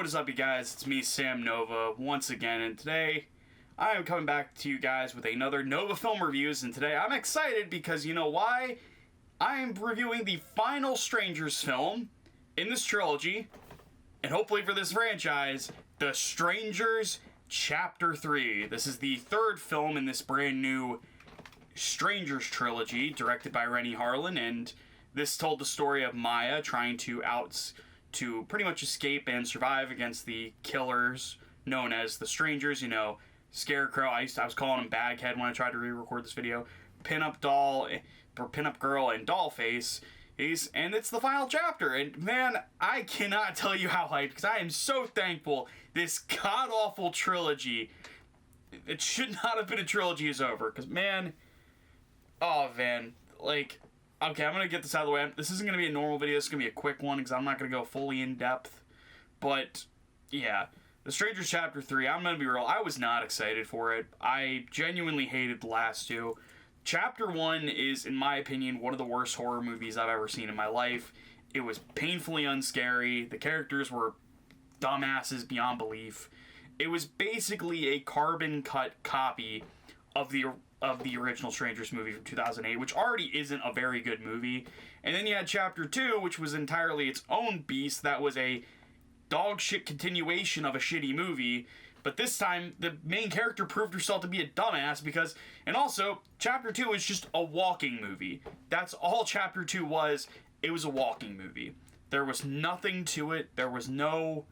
What is up, you guys? It's me, N0VA, once again, and today I am coming back to you guys with another N0VA film reviews, and today I'm excited because you know why? I am reviewing the final Strangers film in this trilogy, and hopefully for this franchise, The Strangers Chapter 3. This is the third film in this brand new Strangers trilogy, directed by Renny Harlin, and this told the story of Maya trying to pretty much escape and survive against the killers known as the Strangers. You know, Scarecrow. I was calling him Baghead when I tried to re-record this video. Pinup Girl, and Dollface. And it's the final chapter. And man, I cannot tell you how hyped, because I am so thankful this god-awful trilogy, it should not have been a trilogy, is over. Because man, oh man, like, okay, I'm going to get this out of the way. This isn't going to be a normal video. It's going to be a quick one because I'm not going to go fully in depth. But, yeah. The Strangers Chapter 3, I'm going to be real. I was not excited for it. I genuinely hated the last two. Chapter 1 is, in my opinion, one of the worst horror movies I've ever seen in my life. It was painfully unscary. The characters were dumbasses beyond belief. It was basically a carbon-cut copy of the original Strangers movie from 2008, which already isn't a very good movie. And then you had Chapter 2, which was entirely its own beast. That was a dog shit continuation of a shitty movie. But this time, the main character proved herself to be a dumbass because... And also, Chapter 2 is just a walking movie. That's all Chapter 2 was. It was a walking movie. There was nothing to it. There was no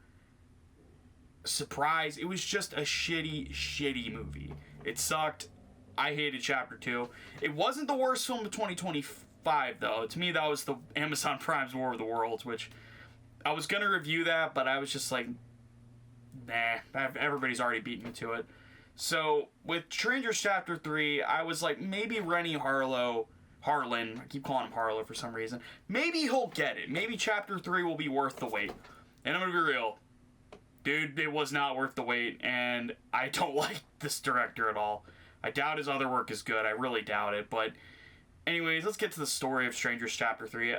surprise. It was just a shitty movie. It sucked. I hated Chapter 2. It wasn't the worst film of 2025, though. To me, that was the Amazon Prime's War of the Worlds, which I was going to review that, but I was just like, nah, everybody's already beaten me to it. So, with Strangers Chapter 3, I was like, maybe Renny Harlin, I keep calling him Harlow for some reason, maybe he'll get it. Maybe Chapter 3 will be worth the wait. And I'm going to be real. Dude, it was not worth the wait, and I don't like this director at all. I doubt his other work is good. I really doubt it. But anyways, let's get to the story of Strangers Chapter 3.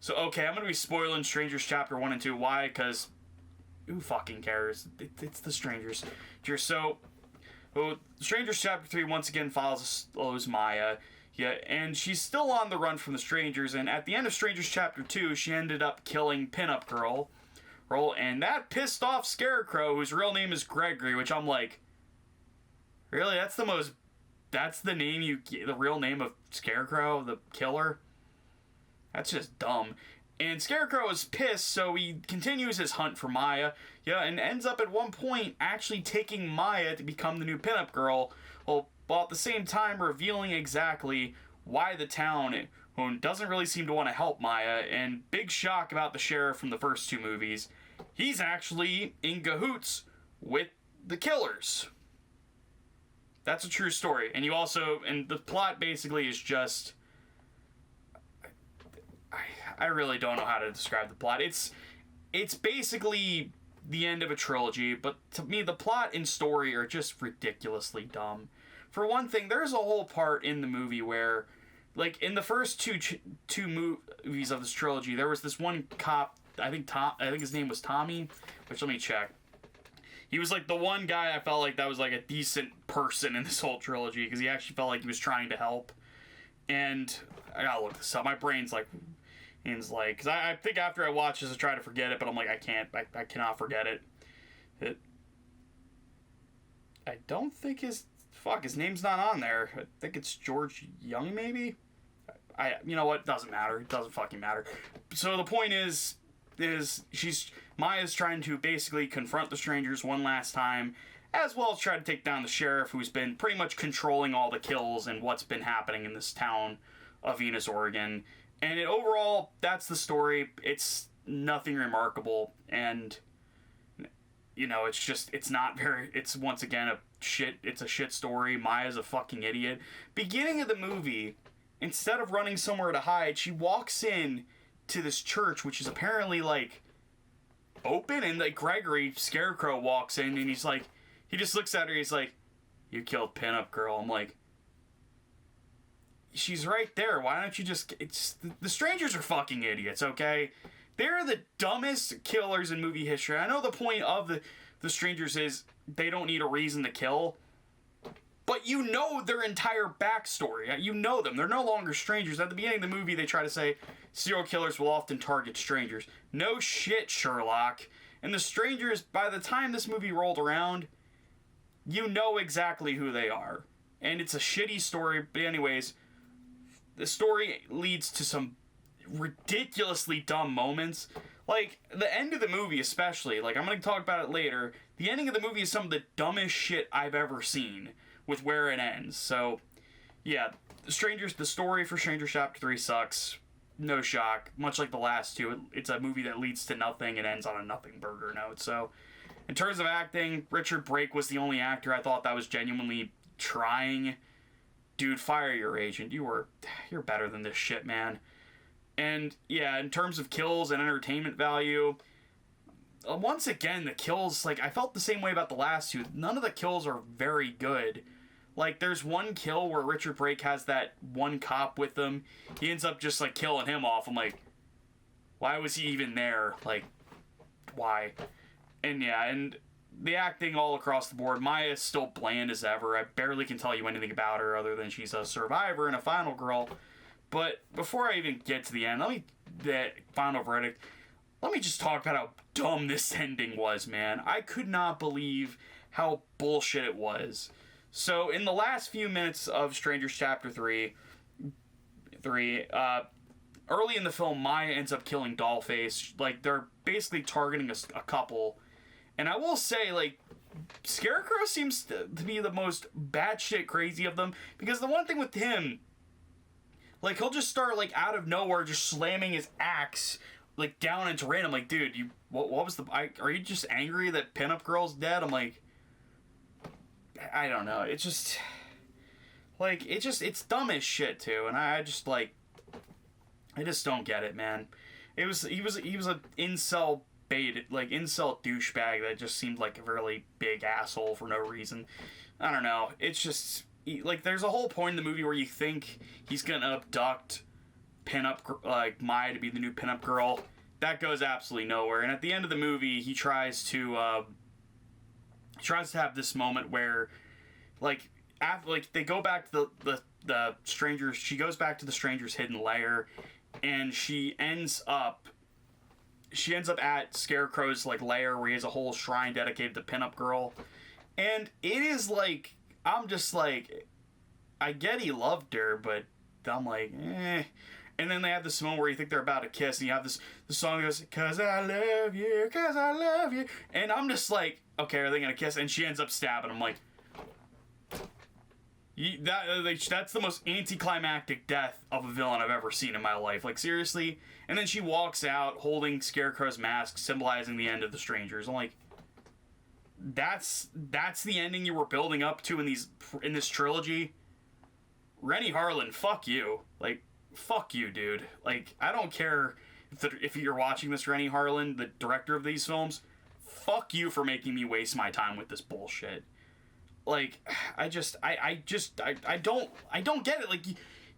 So, okay, I'm going to be spoiling Strangers Chapter 1 and 2. Why? Because who fucking cares? It's the Strangers. So, Strangers Chapter 3 once again follows Maya. Yeah, and she's still on the run from the Strangers. And at the end of Strangers Chapter 2, she ended up killing Pinup Girl. And that pissed off Scarecrow, whose real name is Gregory, which I'm like, really? That's the real name of Scarecrow, the killer? That's just dumb. And Scarecrow is pissed, so he continues his hunt for Maya. Yeah, and ends up at one point actually taking Maya to become the new pinup girl, while at the same time revealing exactly why the town, who doesn't really seem to want to help Maya, and big shock about the sheriff from the first two movies, he's actually in cahoots with the killers. That's a true story. And the plot basically is just, I really don't know how to describe the plot. It's basically the end of a trilogy, but to me, the plot and story are just ridiculously dumb. For one thing, there's a whole part in the movie where, like, in the first two movies of this trilogy, there was this one cop, I think his name was Tommy, which let me check. He was like the one guy I felt like that was like a decent person in this whole trilogy, because he actually felt like he was trying to help. And I gotta look this up. My brain's like, because I think after I watch this, I try to forget it, but I'm like, I cannot forget it. I don't think his name's not on there. I think it's George Young, maybe? You know what, doesn't matter. It doesn't fucking matter. So the point is Maya's trying to basically confront the Strangers one last time, as well as try to take down the sheriff, who's been pretty much controlling all the kills and what's been happening in this town of Venus, Oregon. And overall, that's the story. It's nothing remarkable, and you know, it's once again it's a shit story. Maya's a fucking idiot. Beginning of the movie, instead of running somewhere to hide, she walks in to this church, which is apparently like open, and like Gregory Scarecrow walks in, and he's like, he just looks at her, he's like, "You killed Pinup Girl." I'm like, she's right there. Why don't you just... the Strangers are fucking idiots, okay? They're the dumbest killers in movie history. I know the point of the strangers is they don't need a reason to kill, but you know their entire backstory. You know them. They're no longer strangers. At the beginning of the movie, they try to say serial killers will often target strangers. No shit, Sherlock. And the strangers, by the time this movie rolled around, you know exactly who they are. And it's a shitty story, but anyways, the story leads to some ridiculously dumb moments. Like, the end of the movie especially, like, I'm going to talk about it later, the ending of the movie is some of the dumbest shit I've ever seen with where it ends. So, yeah, the story for Strangers Chapter 3 sucks. No shock. Much like the last two, it's a movie that leads to nothing and ends on a nothing burger note. So, in terms of acting, Richard Brake was the only actor I thought that was genuinely trying. Dude, fire your agent. You're better than this shit, man. And, yeah, in terms of kills and entertainment value, once again, the kills, like, I felt the same way about the last two. None of the kills are very good. Like, there's one kill where Richard Brake has that one cop with him. He ends up just, like, killing him off. I'm like, why was he even there? Like, why? And, yeah, and the acting all across the board. Maya's still bland as ever. I barely can tell you anything about her other than she's a survivor and a final girl. But before I even get to the end, the final verdict, let me just talk about how dumb this ending was, man. I could not believe how bullshit it was. So, in the last few minutes of Strangers Chapter 3, early in the film, Maya ends up killing Dollface. Like, they're basically targeting a couple. And I will say, like, Scarecrow seems to be the most batshit crazy of them. Because the one thing with him, like, he'll just start, like, out of nowhere just slamming his axe, like, down into random. Like, dude, what was are you just angry that Pinup Girl's dead? I'm like, I don't know. It's just, like, it's dumb as shit, too. And I just don't get it, man. He was an incel incel douchebag that just seemed like a really big asshole for no reason. I don't know. It's just, like, there's a whole point in the movie where you think he's gonna abduct Maya to be the new pinup girl. That goes absolutely nowhere. And at the end of the movie, he tries to have this moment where, like, they go back to the strangers. She goes back to the stranger's hidden lair, and she ends up at Scarecrow's, like, lair where he has a whole shrine dedicated to pinup girl. And it is like, I'm just like, I get he loved her, but I'm like, eh. And then they have this moment where you think they're about to kiss, and you have the song that goes, 'cause I love you, 'cause I love you. And I'm just like, okay, are they gonna kiss? And she ends up stabbing him. Like, that's the most anticlimactic death of a villain I've ever seen in my life. Like, seriously? And then she walks out holding Scarecrow's mask, symbolizing the end of the strangers. I'm like, that's the ending you were building up to in this trilogy? Rennie Harlin, fuck you. Like, fuck you, dude. Like, I don't care if you're watching this, Rennie Harlin, the director of these films. Fuck you for making me waste my time with this bullshit. Like, I don't get it. Like,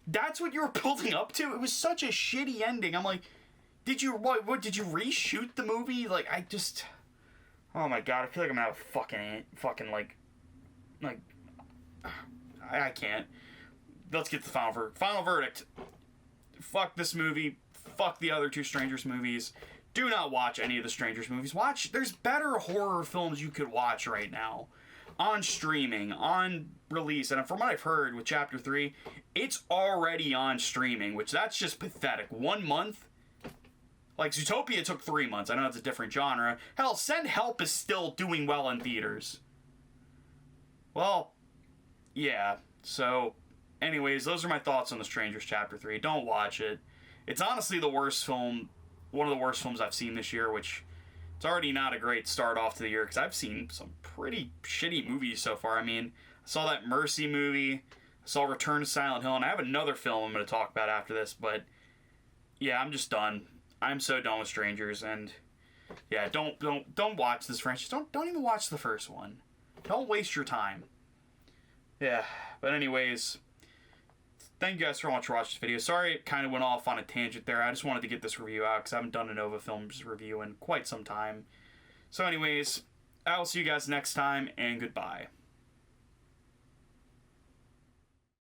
that's what you were building up to? It was such a shitty ending. I'm like, did you reshoot the movie? Like, oh my god, I feel like I'm gonna have fucking like, I can't. Let's get to the final verdict. Final verdict. Fuck this movie. Fuck the other two Strangers movies. Do not watch any of the Strangers movies. There's better horror films you could watch right now. On streaming, on release. And from what I've heard with Chapter 3, it's already on streaming, which that's just pathetic. 1 month? Like, Zootopia took 3 months. I know it's a different genre. Hell, Send Help is still doing well in theaters. Well, yeah. So, anyways, those are my thoughts on The Strangers Chapter 3. Don't watch it. It's honestly the worst film, one of the worst films I've seen this year, which it's already not a great start off to the year because I've seen some pretty shitty movies so far. I mean, I saw that Mercy movie, I saw Return to Silent Hill, and I have another film I'm going to talk about after this, but yeah, I'm just done. I'm so done with Strangers, and yeah, don't watch this franchise. Don't even watch the first one. Don't waste your time. Yeah, but anyways, thank you guys so much for watching this video. Sorry it kind of went off on a tangent there. I just wanted to get this review out because I haven't done a Nova Films review in quite some time. So anyways, I will see you guys next time, and goodbye.